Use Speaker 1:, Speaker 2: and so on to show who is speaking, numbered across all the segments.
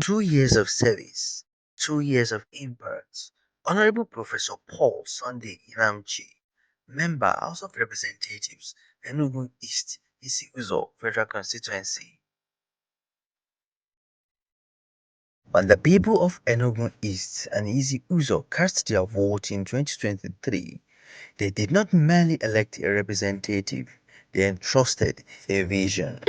Speaker 1: 2 years of service, 2 years of impact. Honorable Professor Paul Sunday Nnamchi, Member House of Representatives, Enugu East, ISI-UZO Federal Constituency. When the people of Enugu East and ISI-UZO cast their vote in 2023, they did not merely elect a representative, they entrusted a vision.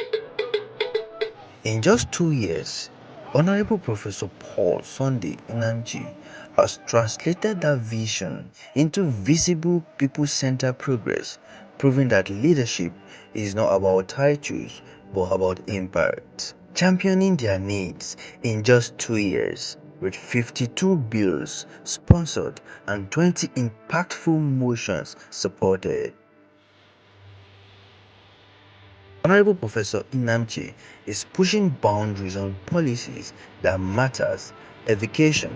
Speaker 1: In just 2 years, Honorable Professor Paul Sunday Nnamchi has translated that vision into visible people-centered progress, proving that leadership is not about titles but about impact. Championing their needs in just 2 years, with 52 bills sponsored and 20 impactful motions supported. Honorable Professor Nnamchi is pushing boundaries on policies that matters: education,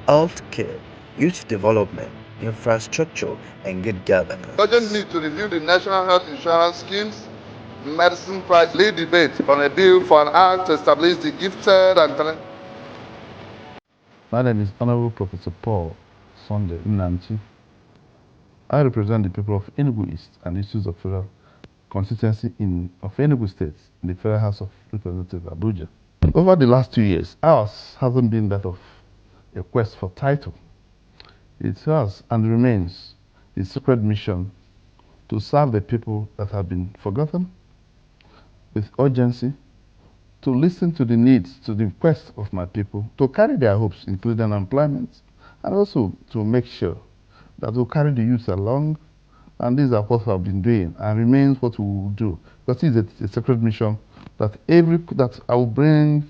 Speaker 1: healthcare, youth development, infrastructure, and good governance.
Speaker 2: Urgent need to review the national health insurance schemes, medicine price, lead debate on a bill for an act to establish the gifted and talented.
Speaker 3: My name is Honorable Professor Paul Sunday Nnamchi. I represent the people of Enugu East and issues of federal constituency of Enugu State in the Federal House of Representatives, Abuja. Over the last 2 years, ours hasn't been that of a quest for title. It has and remains the sacred mission to serve the people that have been forgotten with urgency, to listen to the needs, to the requests of my people, to carry their hopes, including employment, and also to make sure that we'll carry the youth along. And these are what I've been doing and remains what we will do. Because it's a sacred mission that I will bring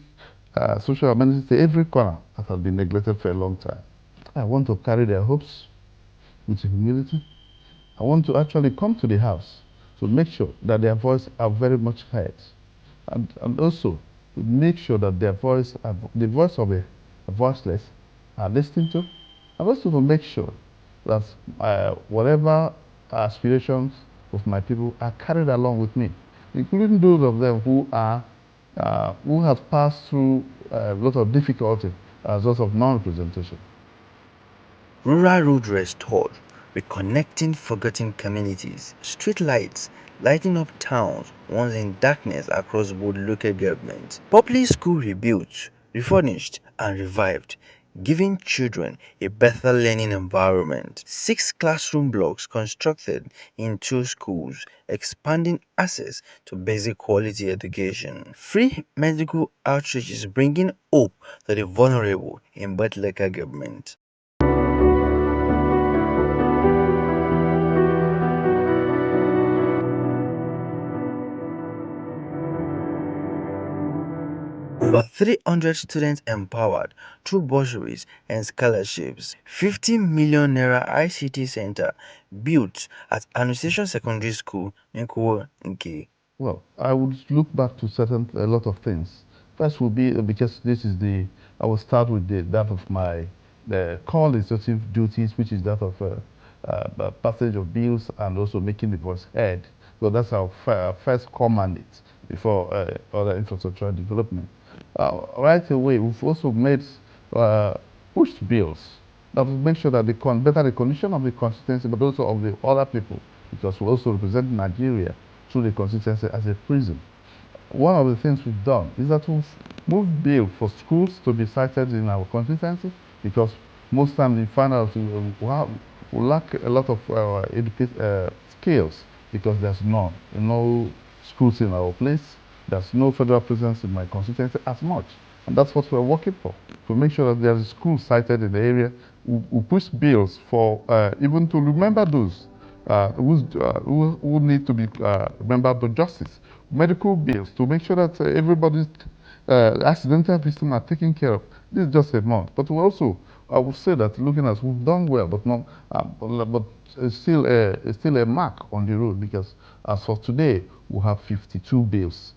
Speaker 3: social amenities to every corner that has been neglected for a long time. I want to carry their hopes with humility. I want to actually come to the house to make sure that their voice are very much heard. And also to make sure that the voice of a voiceless are listened to. And also to make sure that whatever aspirations of my people are carried along with me, including those of them who have passed through a lot of difficulty as a result of non-representation.
Speaker 1: Rural road restored, reconnecting forgotten communities, street lights lighting up towns once in darkness across both local governments, public school rebuilt, refurnished and revived, giving children a better learning environment, 6 classroom blocks constructed in 2 schools, expanding access to basic quality education, free medical outreaches bringing hope to the vulnerable in both local government. Over 300 students empowered through bursaries and scholarships. 50 million naira ICT center built at Annunciation Secondary School in Nke.
Speaker 3: Well, I would look back to a lot of things. First will be because I will start with that of the core legislative duties, which is that of passage of bills and also making the voice heard. So that's our first core mandate before other infrastructural development. Right away, we've also pushed bills that will make sure that better the condition of the constituency, but also of the other people, because we also represent Nigeria through the constituency as a prison. One of the things we've done is that we've moved bill for schools to be cited in our constituency, because most times we find out we lack a lot of skills, because there's no schools in our place. There's no federal presence in my constituency as much. And that's what we're working for, to make sure that there is schools cited in the area. We push bills for even to remember those who need to be remembered for justice. Medical bills, to make sure that everybody's accidental victims are taken care of. This is just a month. But we also, I would say that looking at, we've done well, but not, but it's still a mark on the road, because as for today, we have 52 bills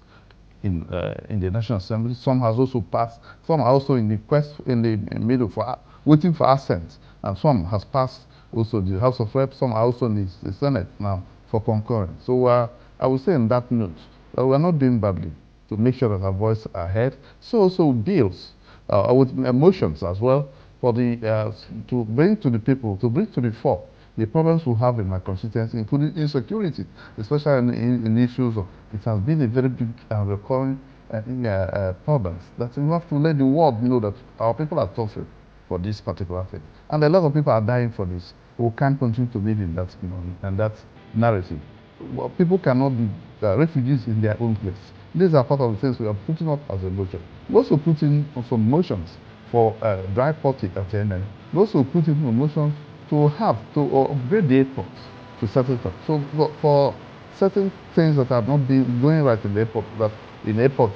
Speaker 3: in the National Assembly. Some has also passed. Some are also in the middle for waiting for assent, and some has passed also the House of Reps. Some are also in the Senate now for concurrence. So I would say on that note that we are not doing badly to make sure that our voices are heard. So also bills with emotions as well, for to bring to the people, to bring to the fore the problems we have in my constituency, including insecurity, especially in issues of, it has been a very big recurring problems that we have to let the world know that our people are suffering for this particular thing. And a lot of people are dying for this. We can't continue to live in that, and that narrative. Well, people cannot be refugees in their own place. These are part of the things we are putting up as a motion. We also put in some motions for dry politics at the end. We also put in motions to have to upgrade the airports to certain stuff. So for certain things that have not been going right in the airport, that in airport,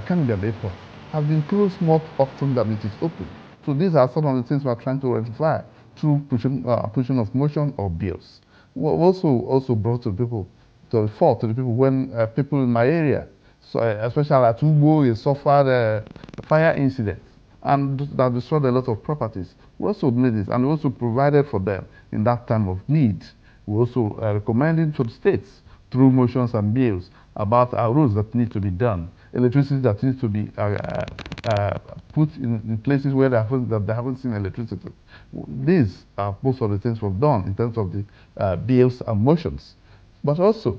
Speaker 3: Canadian airport, have been closed more often than it is open. So these are some of the things we are trying to rectify through pushing of motion or bills. We also brought to people, to the fore to the people when people in my area, so especially at ENUGU, suffered a fire incident and that destroyed a lot of properties. We also made this, and we also provided for them in that time of need. We also recommended to the states through motions and bills about our roads that need to be done, electricity that needs to be put in places where they haven't seen electricity. These are most of the things we've done in terms of the bills and motions. But also,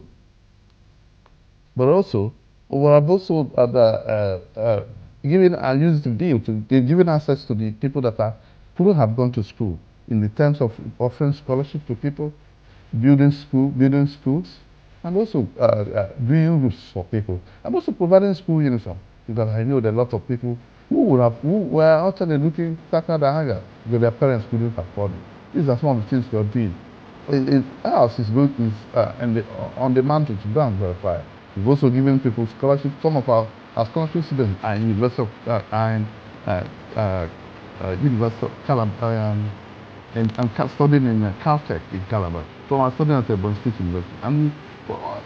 Speaker 3: we have also given and used the bill to giving access to the people that are who have gone to school in the terms of offering scholarship to people, building schools, and also doing roofs for people, and also providing school uniform. Because I know that a lot of people who were actually looking Taka Dahaga because their parents couldn't afford it. These are some of the things we are doing. Ours is going on the mountain to go and verify. We've also given people scholarships. Some of our scholarship students are in University of Calabar, and studying in Caltech in Calabar. So I'm studying at Ebonyi State University. And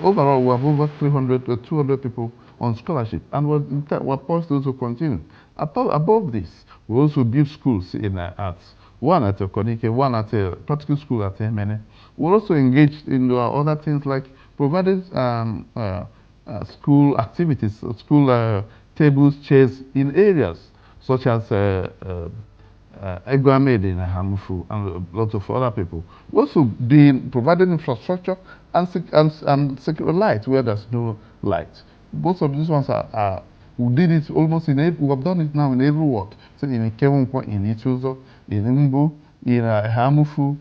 Speaker 3: overall, we have over 300 or 200 people on scholarship. And we're poised to also continue. Above this, we also build schools in arts. One at Okonike, one at a practical school at Emene. We're also engaged in other things like providing school activities, school tables, chairs in areas such as Egwamede in Hamufu and lots of other people. We also providing infrastructure and secure light where there's no light. Most of these ones we did it almost we have done it now in every ward. So in Kevonko, in ISI-UZO, in ENUGU, in Hamufu,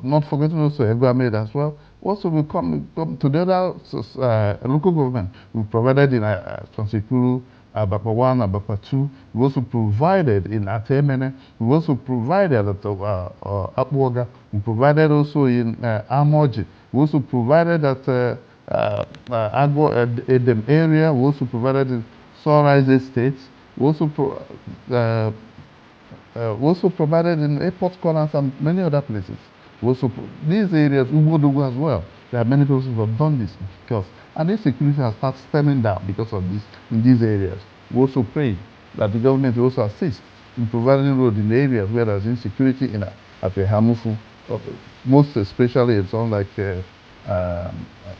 Speaker 3: not forgetting also Egwamede as well. Also, we come to the other local government. We provided in Twansikuru, Abapa 1, Abapa 2. We also provided in Atemene. We also provided at Apwoga. We provided also in Amoji. We also provided at Agbo Edem area. We also provided in Sunrise Estates. We also provided in airport corners and many other places. We also these areas, Ugodogo as well. There are many people who have done this because, and insecurity has started stemming down because of this in these areas. We also pray that the government will also assist in providing roads in the areas where there's insecurity at the Hamufu, most especially in some like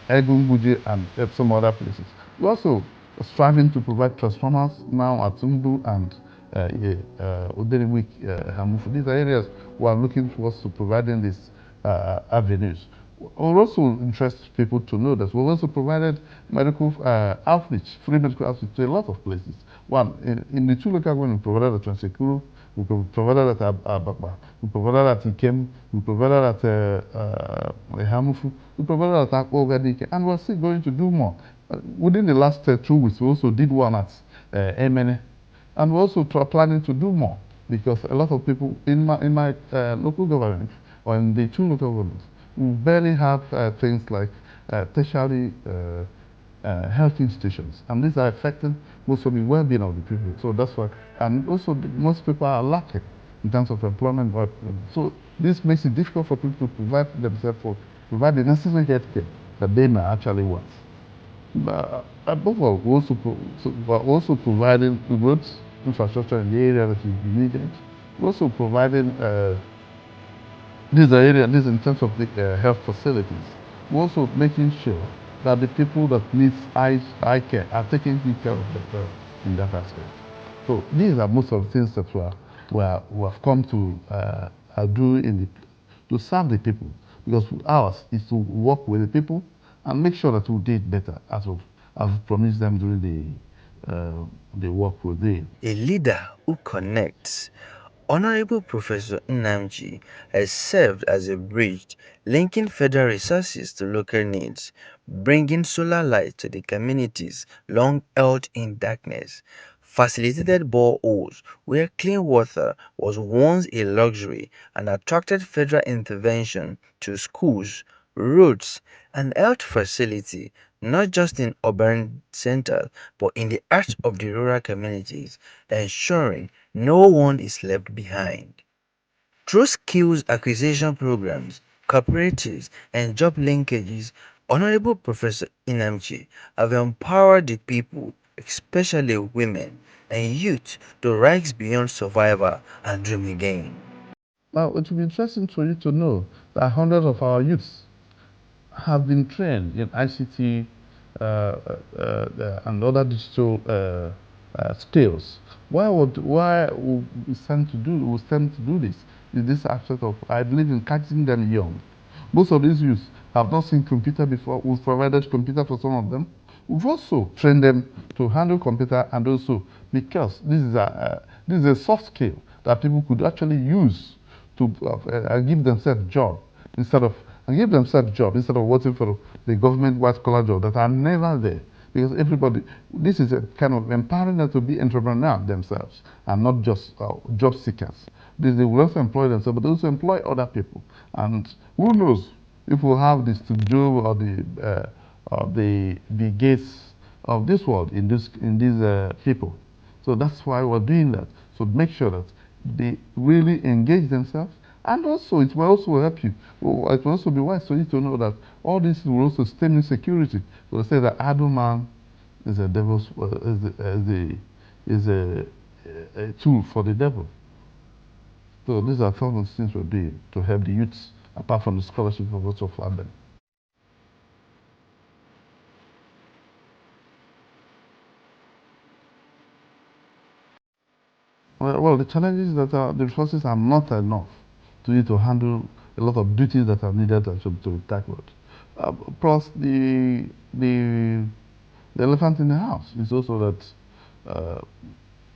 Speaker 3: Egunguji and some other places. We're also striving to provide transformers now at Umbu and Odenewik, Hamufu. These are areas we are looking towards to providing these avenues. We also interest people to know that we've also provided medical outreach, free medical outreach to a lot of places. One, in the two local governments, we provided at Transekuru, we provided at Ababa, we provided at Ikem, we provided at Hamufu, we provided at Akbogadike, and we're still going to do more. Within the last 2 weeks, we also did one at Emene, and we're also planning to do more because a lot of people in my local government or in the two local governments, we barely have things like tertiary health institutions, and these are affecting most of the well-being of the people. So that's why, and also most people are lacking in terms of employment. So this makes it difficult for people to provide themselves provide the necessary health care that they may actually want. But above all, we're also providing roads, infrastructure in the area that is needed. We're also providing these in terms of the health facilities. We're also making sure that the people that need eye care are taking good care of themselves in that aspect. So these are most of the things that we have come to do to serve the people, because ours is to work with the people and make sure that we did better as I've promised them during the work we did.
Speaker 1: A leader who connects. Honorable Professor Nnamchi has served as a bridge linking federal resources to local needs, bringing solar light to the communities long held in darkness, facilitated boreholes where clean water was once a luxury, and attracted federal intervention to schools, roads, and health facilities, not just in urban centers but in the heart of the rural communities, ensuring no one is left behind. Through skills acquisition programs, cooperatives, and job linkages, Honorable Professor Nnamchi have empowered the people, especially women and youth, to rise beyond survival and dream again.
Speaker 3: Now, it will be interesting for you to know that hundreds of our youths have been trained in ICT and other digital skills. Why we stand to do this? Is this aspect of, I believe in catching them young. Most of these youths have not seen computer before. We've provided computer for some of them. We've also trained them to handle computer, and also because this is a soft skill that people could actually use to give themselves job instead of waiting for the government white collar job that are never there. Because everybody, this is a kind of empowering them to be entrepreneurs themselves and not just job seekers. They will also employ themselves, but they also employ other people. And who knows if we'll have the Steve Jobs or the Gates of this world in these people. So that's why we're doing that. So make sure that they really engage themselves, and also it will also help you. It will also be wise for you to know that all this will also stem insecurity. So they say that idle man is a devil's is a tool for the devil. So these are some of the things we're doing to help the youths, apart from the scholarship of also fund them. Well, the challenges that the resources are not enough to you to handle a lot of duties that are needed and to be tackled. Plus, the elephant in the house is also that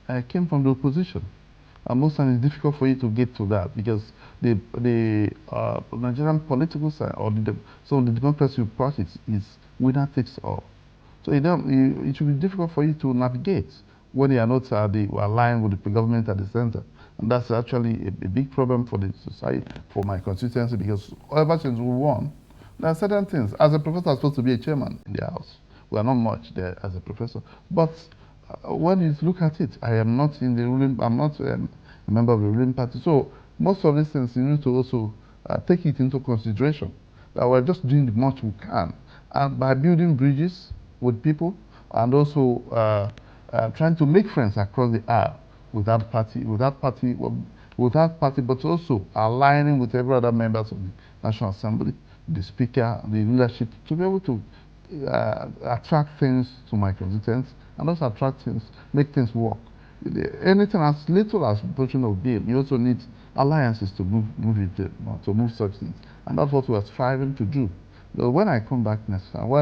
Speaker 3: I came from the opposition. And most times it's difficult for you to get to that because the Nigerian political side or some of the democracy parties is winner takes all. So it should be difficult for you to navigate when you are not aligned with the government at the center. And that's actually a big problem for the society, for my constituency, because ever since we won, there are certain things. As a professor, I'm supposed to be a chairman in the house. We are not much there as a professor. But when you look at it, I am not in the ruling, I'm not a member of the ruling party. So most of these things you need to also take it into consideration that we're just doing the much we can. And by building bridges with people and also trying to make friends across the aisle without party, but also aligning with every other members of the National Assembly, the Speaker, the leadership, to be able to attract things to my constituents and also attract things, make things work. Anything as little as pushing of bill, you also need alliances to move such things, and that's what we are striving to do. So when I come back next time,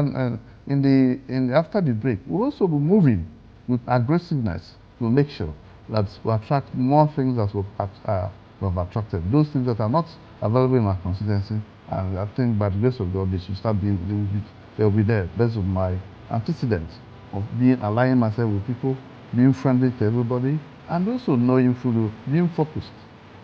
Speaker 3: after the break, we'll also be moving with aggressiveness to make sure that we attract more things that we've attracted. Those things that are not available in our constituency, and I think by the grace of God, they should start they'll be there based on my antecedents of aligning myself with people, being friendly to everybody, and also knowing fully, being focused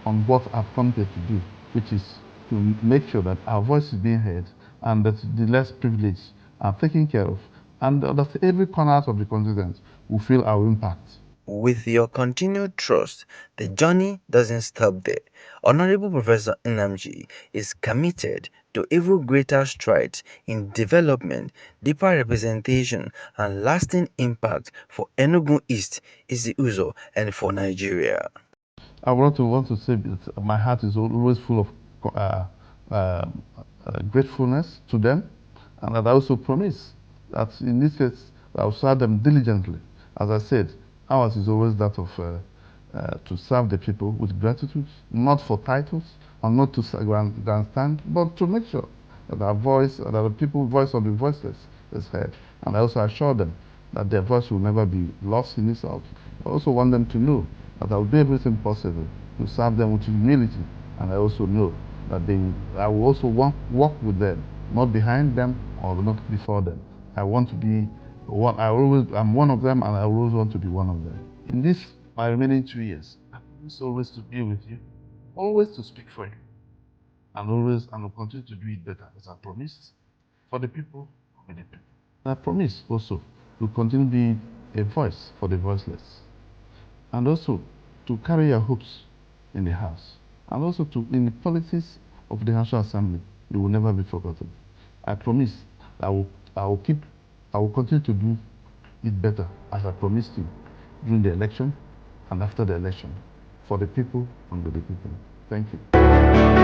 Speaker 3: on what I've come here to do, which is to make sure that our voice is being heard and that the less privileged are taken care of, and that every corner of the constituent will feel our impact.
Speaker 1: With your continued trust, the journey doesn't stop there. Honorable Professor Nnamchi is committed to even greater strides in development, deeper representation, and lasting impact for Enugu East, ISI-UZO, and for Nigeria.
Speaker 3: I want to say that my heart is always full of uh, uh, gratefulness to them, and that I also promise that in this case I will serve them diligently. As I said, Ours is always that of to serve the people with gratitude, not for titles, and not to grandstand, but to make sure that our voice, that the people's voice of the voiceless is heard. And I also assure them that their voice will never be lost in itself. I also want them to know that I will do everything possible to serve them with humility. And I also know that I will also walk with them, not behind them or not before them. I want to be one. I'm one of them, and I always want to be one of them. In this, my remaining 2 years, I promise always to be with you, always to speak for you, and will continue to do it better, as I promised, for the people, with the people. And I promise also to continue being a voice for the voiceless, and also to carry your hopes in the house, and also to in the politics of the National Assembly. You will never be forgotten. I promise I will I will keep I will continue to do it better, as I promised you during the election and after the election, for the people and with the people. Thank you.